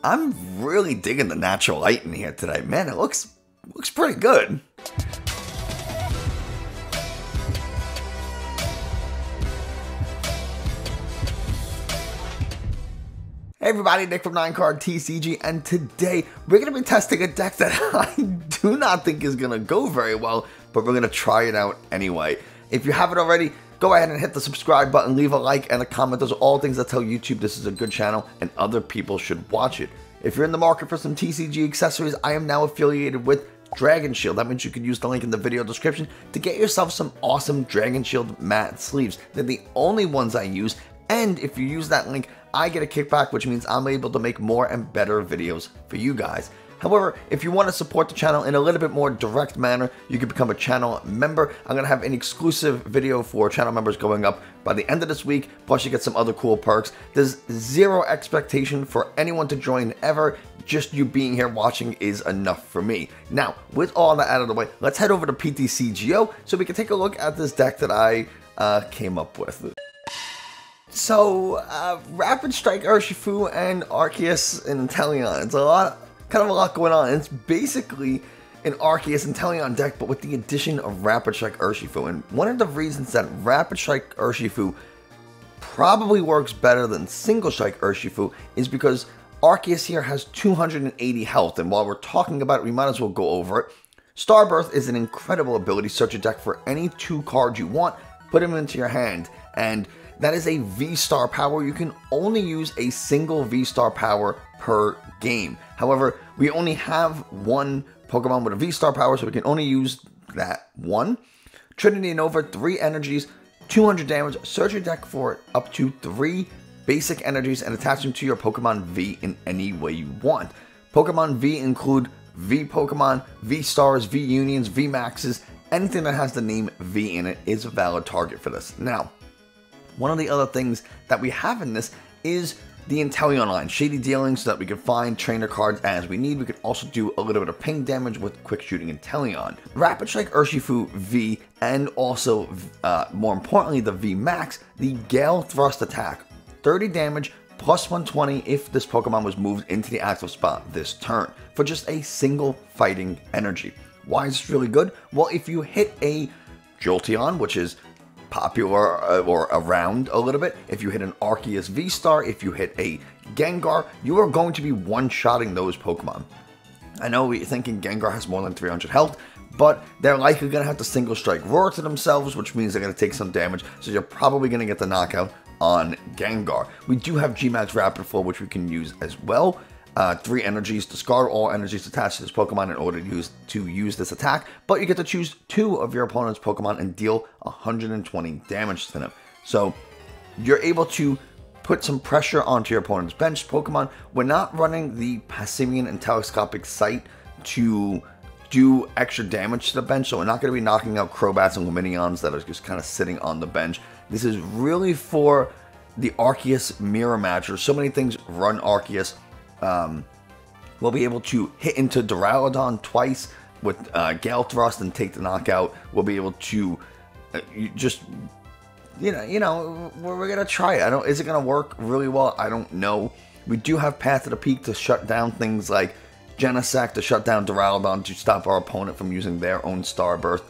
I'm really digging the natural light in here today. Man, it looks pretty good. Hey everybody, Nick from 9Card TCG, and today we're going to be testing a deck that I do not think is going to go very well, but we're going to try it out anyway. If you haven't already, go ahead and hit the subscribe button, leave a like and a comment. Those are all things that tell YouTube this is a good channel and other people should watch it. If you're in the market for some TCG accessories, I am now affiliated with Dragon Shield. That means you can use the link in the video description to get yourself some awesome Dragon Shield matte sleeves. They're the only ones I use, and if you use that link, I get a kickback, which means I'm able to make more and better videos for you guys. However, if you want to support the channel in a little bit more direct manner, you can become a channel member. I'm going to have an exclusive video for channel members going up by the end of this week, plus you get some other cool perks. There's zero expectation for anyone to join ever, just you being here watching is enough for me. Now, with all that out of the way, let's head over to PTCGO so we can take a look at this deck that I came up with. So, Rapid Strike Urshifu and Arceus and Inteleon. It's kind of a lot going on. It's basically an Arceus Inteleon deck, but with the addition of Rapid Strike Urshifu. And one of the reasons that Rapid Strike Urshifu probably works better than Single Strike Urshifu is because Arceus here has 280 health, and while we're talking about it, we might as well go over it. Starbirth is an incredible ability. Search a deck for any 2 cards you want, put them into your hand, and that is a V-Star power. You can only use a single V-Star power per game. However, we only have one Pokemon with a V-Star power, so we can only use that one. Trinity Nova, 3 energies, 200 damage. Search your deck for up to 3 basic energies and attach them to your Pokemon V in any way you want. Pokemon V include V Pokemon, V-Stars, V-Unions, V-Maxes. Anything that has the name V in it is a valid target for this. Now, one of the other things that we have in this is the Inteleon line. Shady dealing so that we can find trainer cards as we need. We can also do a little bit of ping damage with quick shooting Inteleon. Rapid Strike Urshifu V, and also, more importantly, the VMAX, the Gale Thrust attack. 30 damage plus 120 if this Pokemon was moved into the active spot this turn for just a single fighting energy. Why is this really good? Well, if you hit a Jolteon, which is popular or around a little bit, if you hit an Arceus V-Star, if you hit a Gengar, you are going to be one-shotting those Pokemon. I know you're thinking Gengar has more than 300 health, but they're likely going to have to single strike roar to themselves, which means they're going to take some damage, so you're probably going to get the knockout on Gengar. We do have G-Max Rapid Flow, which we can use as well. 3 energies, discard all energies attached to this Pokemon in order to use this attack, but you get to choose 2 of your opponent's Pokemon and deal 120 damage to them. So you're able to put some pressure onto your opponent's bench Pokemon. We're not running the Passimian and Telescopic Sight to do extra damage to the bench, so we're not going to be knocking out Crobats and Lumineons that are just kind of sitting on the bench. This is really for the Arceus mirror matcher. So many things run Arceus. We'll be able to hit into Duraludon twice with Gale Thrust and take the knockout. We'll be able to we're gonna try it. Is it gonna work really well? I don't know. We do have Path to the Peak to shut down things like Genesect, to shut down Duraludon, to stop our opponent from using their own Starbirth.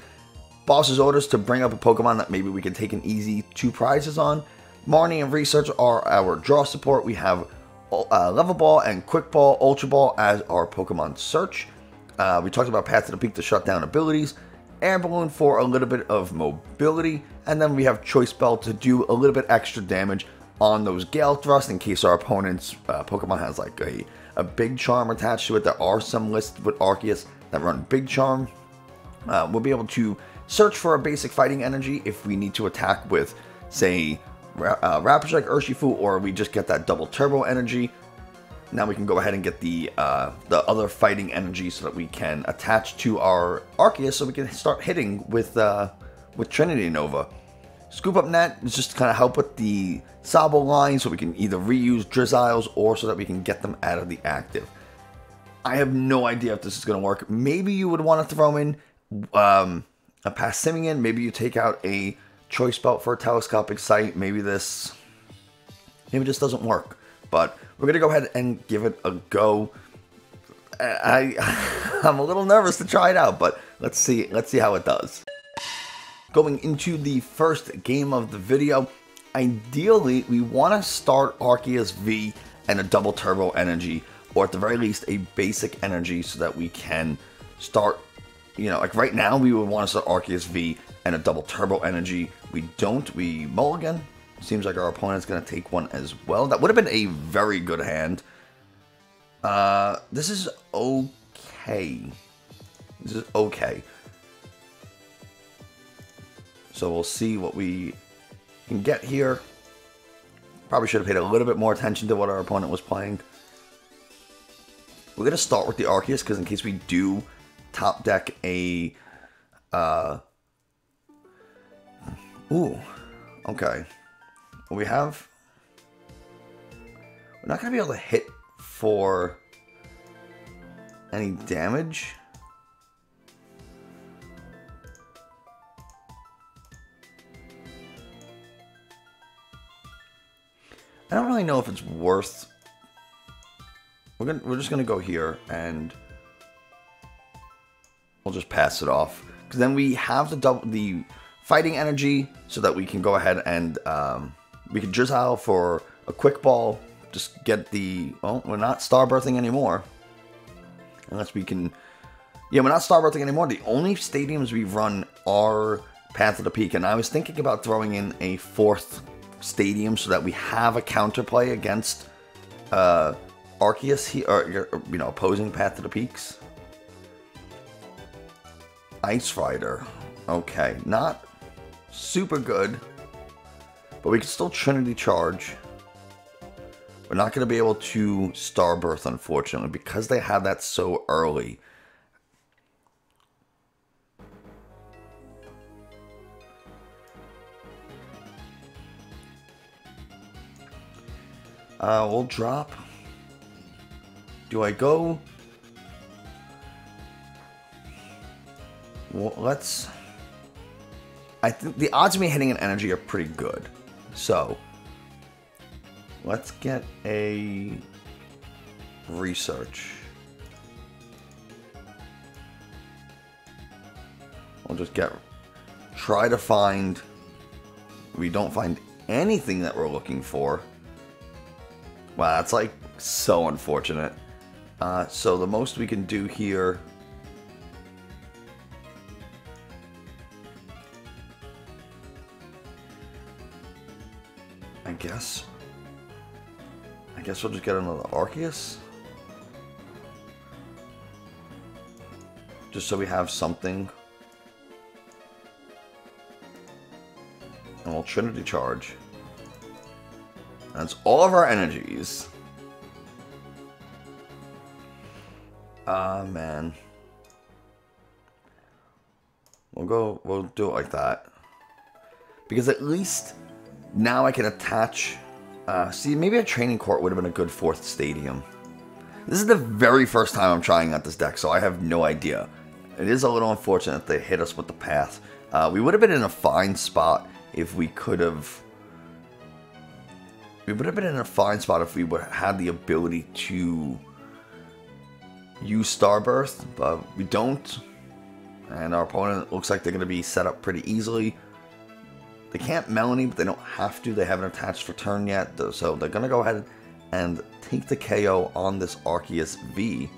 Boss's Orders to bring up a Pokemon that maybe we can take an easy 2 prizes on. Marnie and Research are our draw support. We have Level Ball and Quick Ball, Ultra Ball as our Pokemon search. We talked about Path to the Peak to shut down abilities. Air Balloon for a little bit of mobility. And then we have Choice Belt to do a little bit extra damage on those Gale Thrust in case our opponent's Pokemon has like a Big Charm attached to it. There are some lists with Arceus that run Big Charm. We'll be able to search for a basic fighting energy if we need to attack with, say, Rapid Strike Urshifu, or we just get that double turbo energy. Now we can go ahead and get the other fighting energy so that we can attach to our Arceus, so we can start hitting with Trinity Nova. Scoop Up Net is just to kind of help with the Sobble line, so we can either reuse Drizziles or so that we can get them out of the active. I have no idea if this is going to work. Maybe you would want to throw in a Passimian. Maybe you take out a Choice Belt for a Telescopic Sight. Maybe this doesn't work. But we're going to go ahead and give it a go. I'm a little nervous to try it out, but let's see how it does. Going into the first game of the video, ideally we want to start Arceus V and a double turbo energy, or at the very least a basic energy, so that we can start, you know, like right now we would want to start Arceus V and a double turbo energy. We don't, we mulligan. Seems like our opponent's going to take one as well. That would have been a very good hand. This is okay. This is okay. So we'll see what we can get here. Probably should have paid a little bit more attention to what our opponent was playing. We're going to start with the Arceus, because in case we do top deck a... Ooh, okay. Well, we have... We're not going to be able to hit for any damage. I don't really know if it's worth... We're just gonna go here and we'll just pass it off, because then we have the fighting energy, so that we can go ahead and we can Drizzile for a quick ball. Just get the... Well, we're not star birthing anymore, unless we can... Yeah, we're not star birthing anymore. The only stadiums we run are Path of the Peak, and I was thinking about throwing in a 4th stadium so that we have a counterplay against Arceus here, or, you know, opposing Path to the Peaks. Ice Rider, okay, not super good, but we can still Trinity Charge. We're not going to be able to Star Birth, unfortunately, because they had that so early. We'll drop. Do I go? Well, let's... I think the odds of me hitting an energy are pretty good. So, let's get a research. We'll just try to find... We don't find anything that we're looking for. Wow, that's like so unfortunate. So the most we can do here... I guess we'll just get another Arceus. Just so we have something. And we'll Trinity Charge. That's all of our energies. Ah, man. We'll do it like that. Because at least now I can attach... see, maybe a training court would have been a good 4th stadium. This is the very first time I'm trying out this deck, so I have no idea. It is a little unfortunate that they hit us with the path. We would have been in a fine spot if we could have... We would have been in a fine spot if we would have had the ability to use Starbirth, but we don't. And our opponent looks like they're going to be set up pretty easily. They can't Melanie, but they don't have to. They haven't attached for turn yet, so they're going to go ahead and take the KO on this Arceus V.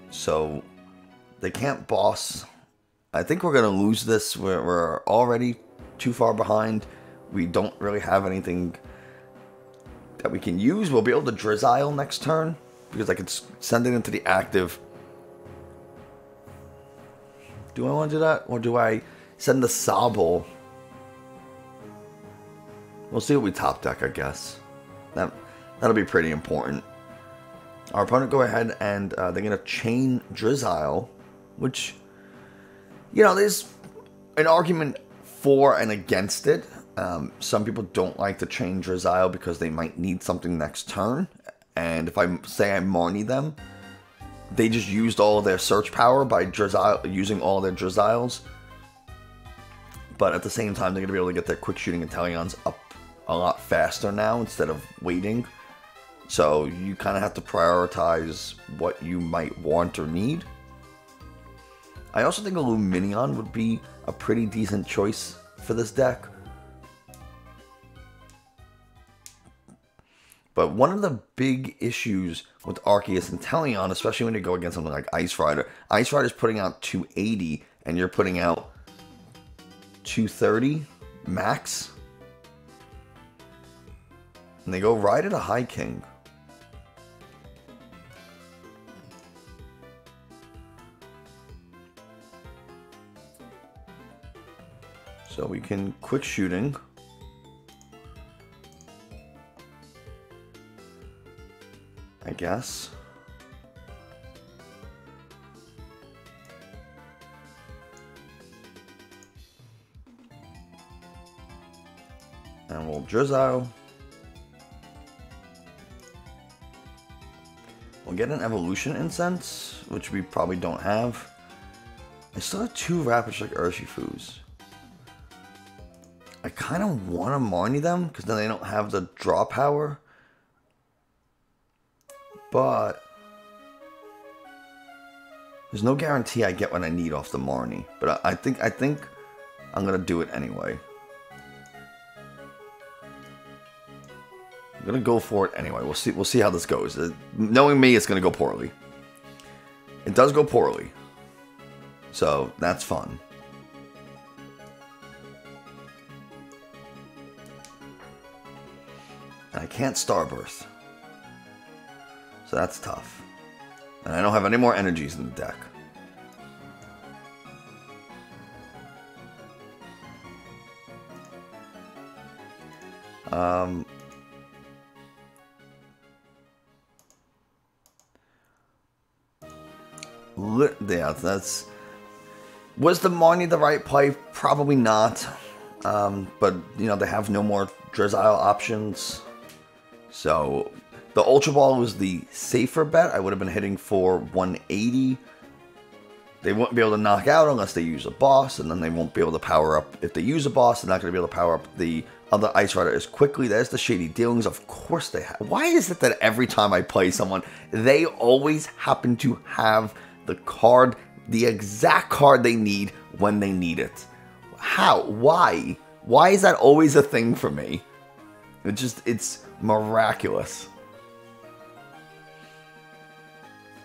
So they can't boss. I think we're going to lose this. We're already too far behind. We don't really have anything that we can use. We'll be able to Drizzile next turn, because I could send it into the active. Do I want to do that? Or do I send the Sobble? We'll see what we top deck, I guess. That'll be pretty important. Our opponent go ahead and they're going to chain Drizzile, which, you know, there's an argument for and against it. Some people don't like to chain Drizzile because they might need something next turn. And if I say I Marnie them, they just used all of their search power by using all their Drizziles. But at the same time, they're going to be able to get their quick shooting Inteleons up a lot faster now instead of waiting. So you kind of have to prioritize what you might want or need. I also think a Lumineon would be a pretty decent choice for this deck. But one of the big issues with Arceus and Inteleon, especially when you go against something like Ice Rider is putting out 280 and you're putting out 230 max. And they go right at a High King. So we can quick shooting. I guess. And we'll Drizzile. We'll get an Evolution Incense, which we probably don't have. I still have 2 Rapid Strike Urshifus. I kind of want to Marnie them, because then they don't have the draw power. But there's no guarantee I get what I need off the Marnie. But I think I'm gonna do it anyway. I'm gonna go for it anyway. We'll see how this goes. Knowing me, it's gonna go poorly. It does go poorly, so that's fun. And I can't Starburst. So that's tough. And I don't have any more energies in the deck. Yeah, that's... Was the Marnie the right play? Probably not. But, you know, they have no more Drizzile options. So... The Ultra Ball was the safer bet. I would have been hitting for 180. They won't be able to knock out unless they use a boss, and then they won't be able to power up. If they use a boss, they're not going to be able to power up the other Ice Rider as quickly. There's the Shady Dealings. Of course they have. Why is it that every time I play someone, they always happen to have the card, the exact card they need when they need it? How? Why? Why is that always a thing for me? It's miraculous.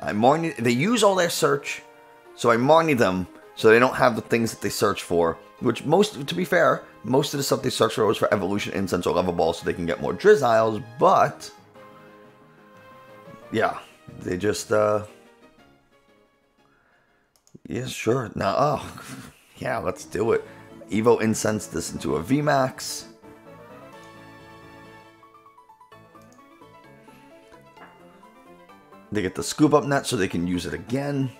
They use all their search, so I Marnie them so they don't have the things that they search for. Which to be fair, most of the stuff they search for was for Evolution Incense or Level Ball so they can get more Drizziles, but yeah, they just yeah, sure. Now, oh yeah, let's do it. Evo Incense this into a VMAX. They get the Scoop Up Net so they can use it again.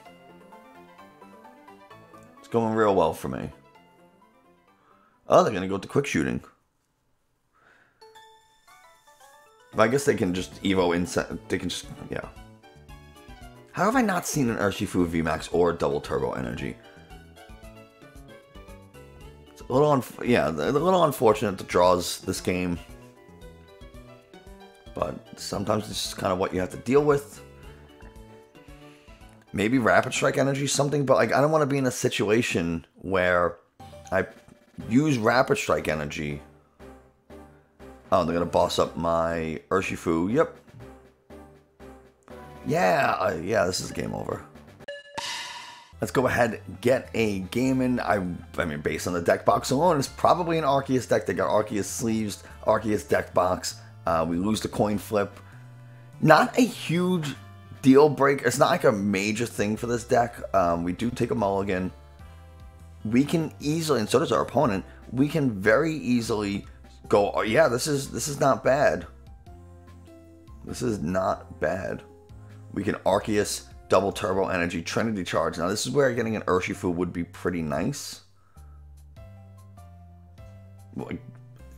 It's going real well for me. Oh, they're going to go to quick shooting. But I guess they can just Evo Incense. They can just, yeah. How have I not seen an Urshifu VMAX or Double Turbo Energy? It's a little, a little unfortunate the draws this game. But sometimes it's just kind of what you have to deal with. Maybe Rapid Strike Energy something, but like I don't want to be in a situation where I use Rapid Strike Energy. Oh, they're going to boss up my Urshifu. Yep. Yeah, yeah, this is game over. Let's go ahead and get a game in. I mean, based on the deck box alone, it's probably an Arceus deck. They got Arceus sleeves, Arceus deck box. We lose the coin flip. Not a huge deal breaker. It's not like a major thing for this deck. We do take a mulligan. We can easily, and so does our opponent, we can very easily go, oh yeah, this is not bad. This is not bad. We can Arceus, Double Turbo Energy, Trinity Charge. Now this is where getting an Urshifu would be pretty nice.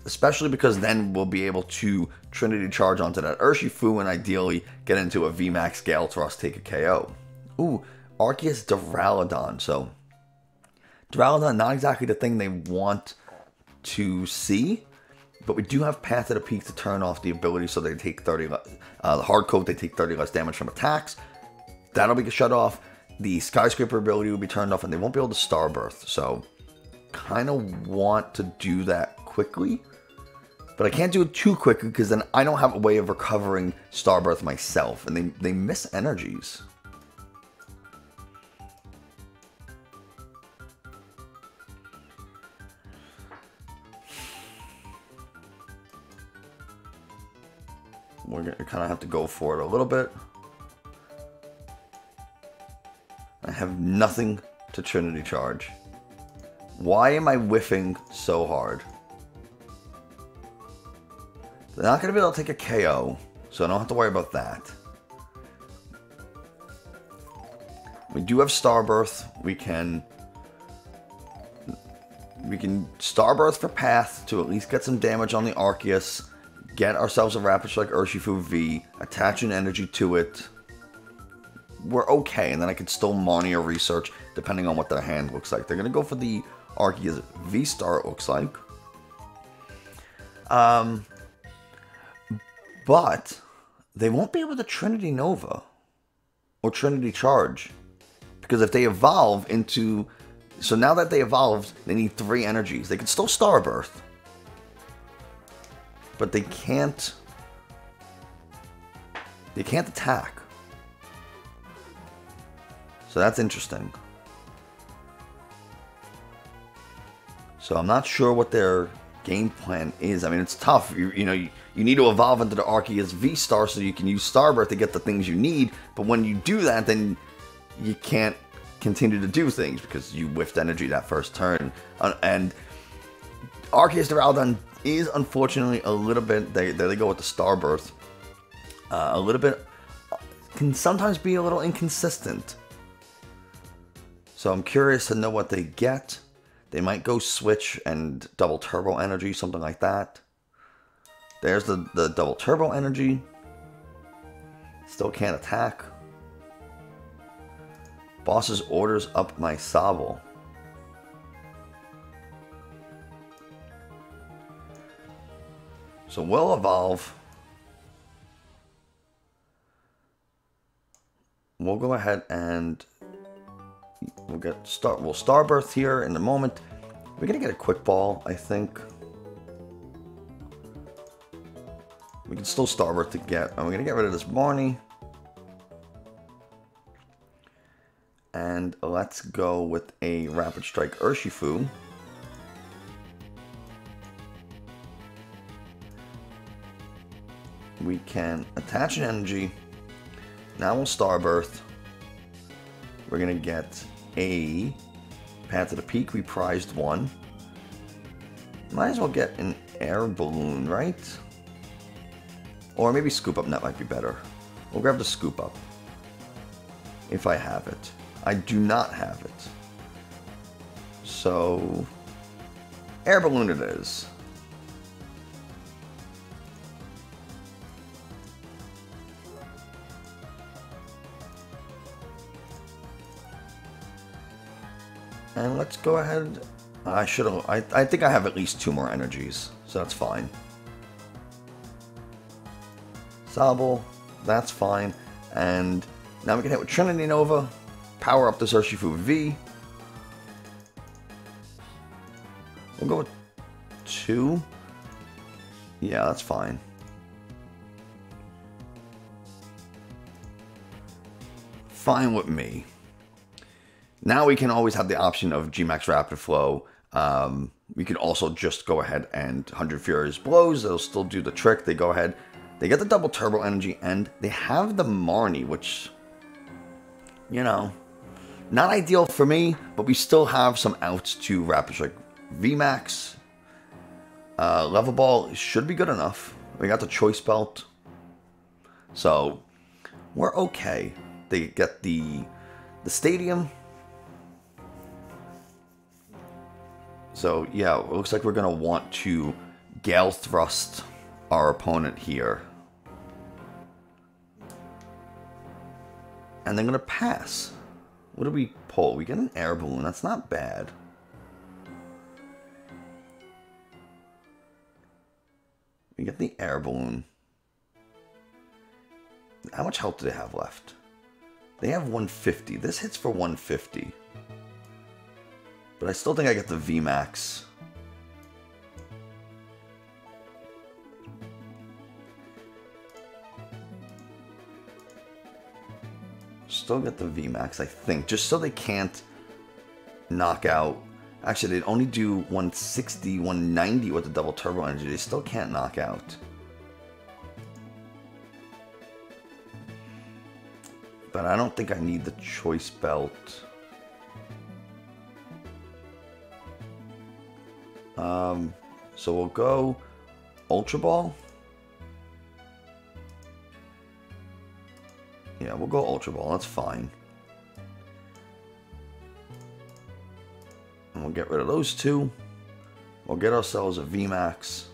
Especially because then we'll be able to Trinity Charge onto that Urshifu and ideally get into a VMAX Gale Thrust, take a KO. Ooh, Arceus-Duraludon. So Duraludon, not exactly the thing they want to see, but we do have Path to the Peak to turn off the ability so they take 30 the hard coat, they take 30 less damage from attacks. That'll be shut off. The Skyscraper ability will be turned off, and they won't be able to Starbirth. So, kind of want to do that quickly. But I can't do it too quickly because then I don't have a way of recovering Starbirth myself. And they miss energies. We're going to kind of have to go for it a little bit. I have nothing to Trinity Charge. Why am I whiffing so hard? They're not going to be able to take a KO, so I don't have to worry about that. We do have Starbirth. We can Starbirth for Path to at least get some damage on the Arceus. Get ourselves a Rapid Strike Urshifu V. Attach an energy to it. We're okay, and then I can still Marnie or Research depending on what their hand looks like. They're going to go for the Arceus V-Star, it looks like. But they won't be able to Trinity Nova or Trinity Charge. Because if they evolve into... So now that they evolved, they need 3 energies. They can still Starbirth. But they can't... They can't attack. So that's interesting. So I'm not sure what their game plan is. I mean, it's tough. You know, you need to evolve into the Arceus V-Star so you can use Starbirth to get the things you need. But when you do that, then you can't continue to do things because you whiffed energy that first turn. And Arceus-Duraludon is unfortunately a little bit... They go with the Starbirth. A little bit... Can sometimes be a little inconsistent. So I'm curious to know what they get. They might go switch and double turbo energy, something like that. There's the double turbo energy. Still can't attack. Boss's orders up my Sobble. So we'll evolve. We'll go ahead and we'll Starbirth here in a moment. We're gonna get a quick ball, I think. We can still Starbirth to get, and we're gonna get rid of this Marnie. And let's go with a Rapid Strike Urshifu. We can attach an energy. Now we'll Starbirth. We're gonna get a Path to the Peak. We prized one. Might as well get an Air Balloon, right? Or maybe Scoop Up Net might be better. We'll grab the Scoop Up. If I have it. I do not have it. So, Air Balloon it is. And let's go ahead. I should have. I think I have at least 2 more energies, so that's fine. Sobble, that's fine. And now we can hit with Trinity Nova. Power up this Urshifu V. We'll go with 2. Yeah, that's fine. Fine with me. Now we can always have the option of VMAX Rapid Flow. We can also just go ahead and 100 Furious Blows. They'll still do the trick. They go ahead. They get the double turbo energy, and they have the Marnie, which, you know, not ideal for me, but we still have some outs to Rapid Strike VMAX. Level Ball should be good enough. We got the Choice Belt. So, we're okay. They get the Stadium. So, yeah, it looks like we're going to want to Gale Thrust our opponent here. And they're going to pass. What do we pull? We get an Air Balloon. That's not bad. You get the Air Balloon. How much health do they have left? They have 150. This hits for 150. But I still think I get the VMAX. Still get the VMAX, I think. Just so they can't knock out. Actually, they'd only do 160, 190 with the double turbo energy. They still can't knock out. But I don't think I need the Choice Belt. So we'll go Ultra Ball. Yeah, we'll go Ultra Ball. That's fine. And we'll get rid of those two. We'll get ourselves a VMAX.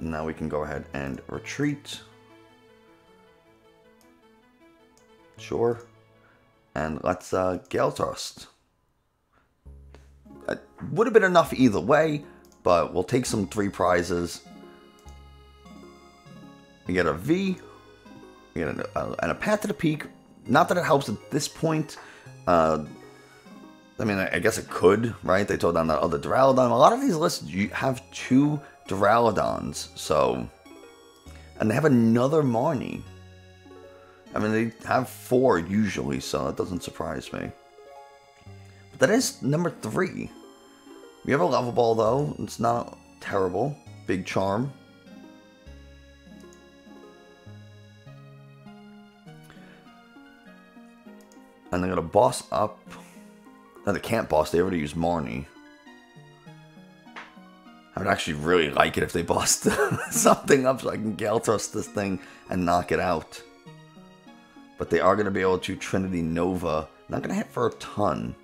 Now we can go ahead and retreat. Sure. And let's Gale Thrust. It would have been enough either way, but we'll take some 3 prizes. We get a V. We get and a Path to the Peak. Not that it helps at this point. I mean, I guess it could, right? They told down that other Duraludon. A lot of these lists, you have 2 Duraludons, so... And they have another Marnie. I mean, they have 4 usually, so that doesn't surprise me. But that is number 3. We have a Level Ball, though. It's not terrible. Big Charm. And they're going to boss up... No, they can't boss. They already used Marnie. I would actually really like it if they bossed something up so I can Gale Thrust this thing and knock it out. But they are going to be able to Trinity Nova. Not going to hit for a ton.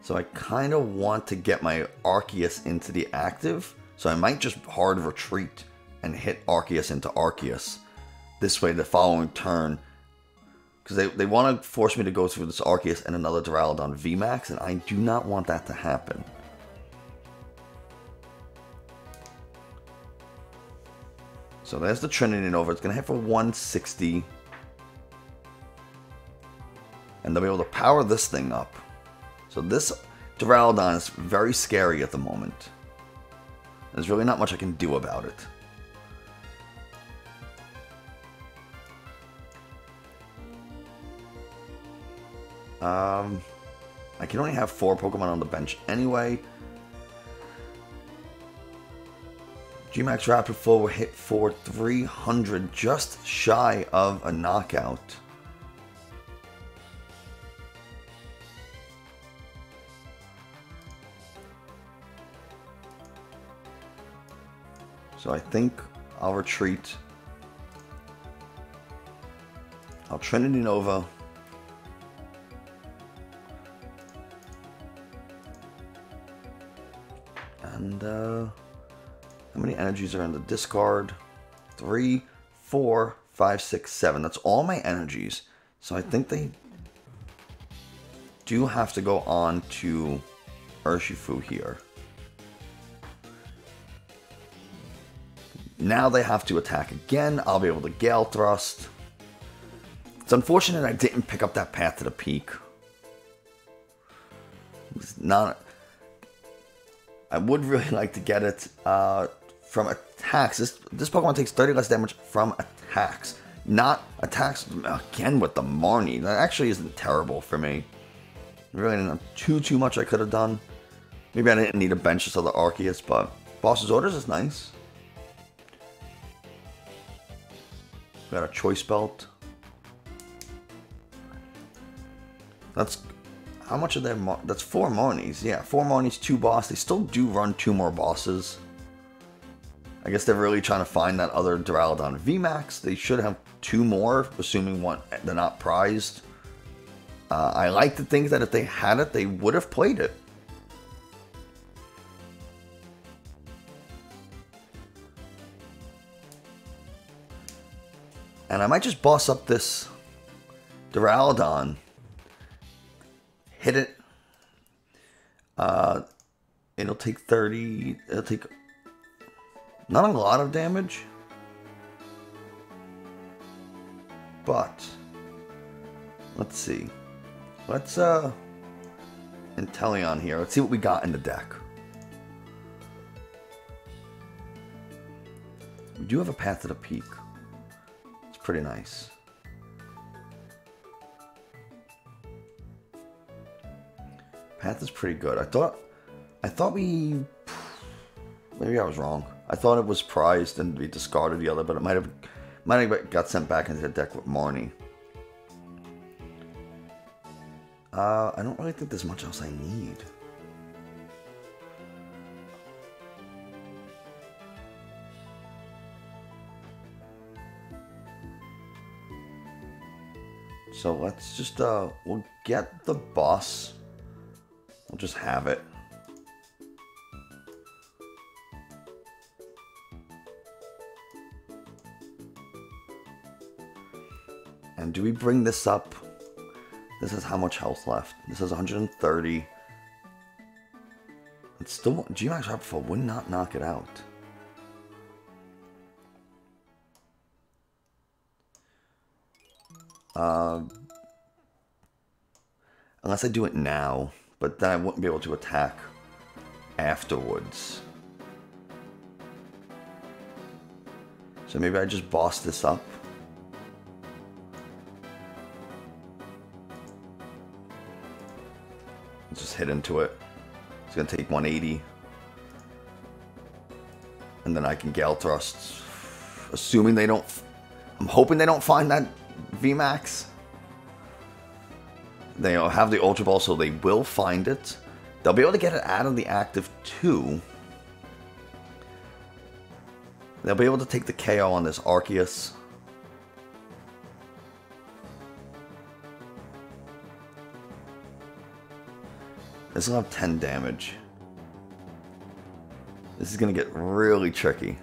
So I kind of want to get my Arceus into the active. So I might just hard retreat and hit Arceus into Arceus. This way the following turn... Because they want to force me to go through this Arceus and another Duraludon VMAX, and I do not want that to happen. So there's the Trinity Nova. It's going to hit for 160. And they'll be able to power this thing up. So this Duraludon is very scary at the moment. There's really not much I can do about it. I can only have 4 Pokemon on the bench anyway. G-Max Rapid Full will hit for 300, just shy of a knockout. So I think I'll retreat. I'll Trinity Nova. And how many energies are in the discard? 3, 4, 5, 6, 7. That's all my energies. So I think they do have to go on to Urshifu here. Now they have to attack again. I'll be able to Gale Thrust. It's unfortunate I didn't pick up that Path to the Peak. It's not... I would really like to get it from attacks. This Pokemon takes 30 less damage from attacks. Not attacks, again, with the Marnie. That actually isn't terrible for me. Really not too much I could have done. Maybe I didn't need a bench just of the Arceus, but Boss's Orders is nice. We got a Choice Belt. That's... How much are there? That's 4 Marnies. Yeah, 4 Marnies, 2 boss. They still do run 2 more bosses. I guess they're really trying to find that other Duraludon VMAX. They should have 2 more, assuming they're not prized. I like to think that if they had it, they would have played it. And I might just boss up this Duraludon. Hit it. It'll take 30. It'll take not a lot of damage, but let's see. Let's Inteleon here. Let's see what we got in the deck. We do have a Path to the Peak. It's pretty nice. Path is pretty good. I thought we, maybe I was wrong. I thought it was prized and we discarded the other, but it might have got sent back into the deck with Marnie. I don't really think there's much else I need. So let's just, we'll get the boss. We'll just have it. And do we bring this up? This has how much health left? This has 130. It's still, VMAX Rapid would not knock it out. Unless I do it now, but then I wouldn't be able to attack afterwards. So maybe I just boss this up. Just hit into it. It's gonna take 180. And then I can Gale Thrust. Assuming they don't, I'm hoping they don't find that VMAX. They have the Ultra Ball, so they will find it. They'll be able to get it out of the active too. They'll be able to take the KO on this Arceus. This will have 10 damage. This is going to get really tricky.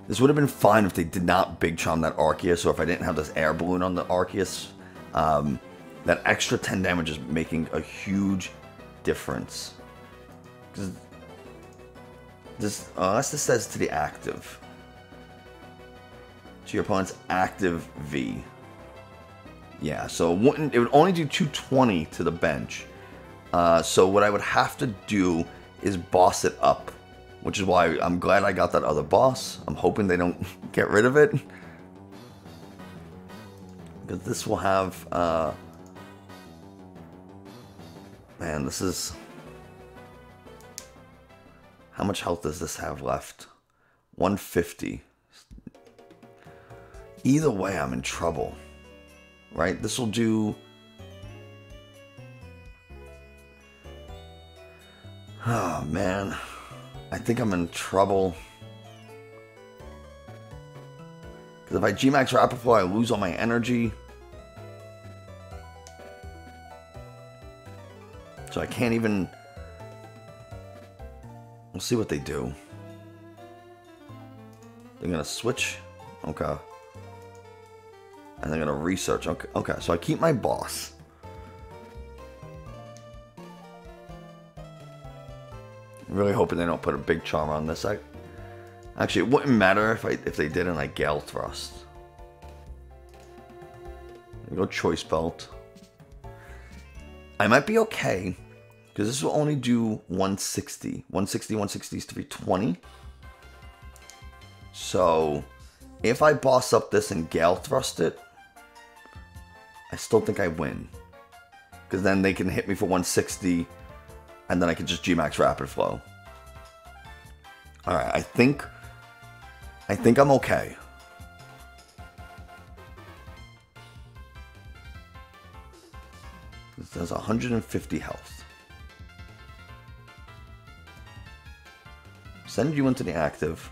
This would have been fine if they did not Big Charm that Arceus, or if I didn't have this Air Balloon on the Arceus. That extra 10 damage is making a huge difference. Because this, unless this says to the active. To your opponent's active V. Yeah, so it would only do 220 to the bench. So what I would have to do is boss it up. Which is why I'm glad I got that other boss. I'm hoping they don't get rid of it. Because this will have... man, this is... How much health does this have left? 150. Either way, I'm in trouble. Right? This will do... Oh, man. I think I'm in trouble. Because if I VMAX Rapid Flow, I lose all my energy. So I can't even... We'll see what they do. They're going to switch. Okay. And they're going to research. Okay, okay, so I keep my boss. I'm really hoping they don't put a Big Charm on this. Actually, it wouldn't matter if they did and I Gale Thrust. There we go, Choice Belt. I might be okay. Because this will only do 160. 160 is 320. So, if I boss up this and Gale Thrust it, I still think I win. Because then they can hit me for 160, and then I can just VMAX Rapid Flow. Alright, I think I'm okay. This does 150 health. Send you into the active.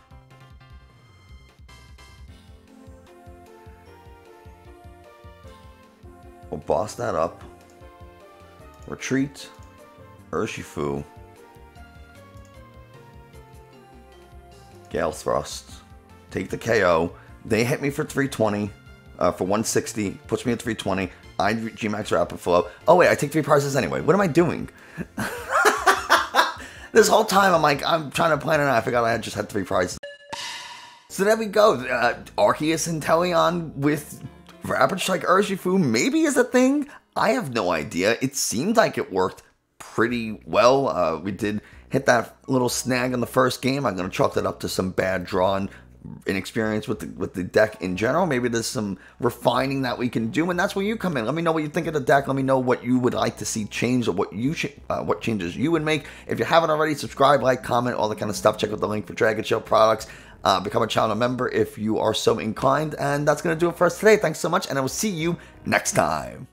We'll boss that up. Retreat. Urshifu. Gale Thrust. Take the KO. They hit me for 320. for 160, puts me at 320. I VMAX Rapid Flow. Oh wait, I take 3 prizes anyway. What am I doing? This whole time I'm trying to plan it out. I forgot I just had 3 prizes. So there we go. Arceus Inteleon with Rapid Strike Urshifu maybe is a thing. I have no idea. It seemed like it worked pretty well. We did hit that little snag in the first game. I'm going to chalk that up to some bad draw and inexperience with the deck in general. Maybe there's some refining that we can do, and that's where you come in. Let me know what you think of the deck. Let me know what you would like to see changed, or what changes you would make. If you haven't already, subscribe, like, comment, all that kind of stuff. Check out the link for Dragon Show products. Become a channel member if you are so inclined. And that's going to do it for us today. Thanks so much, and I will see you next time.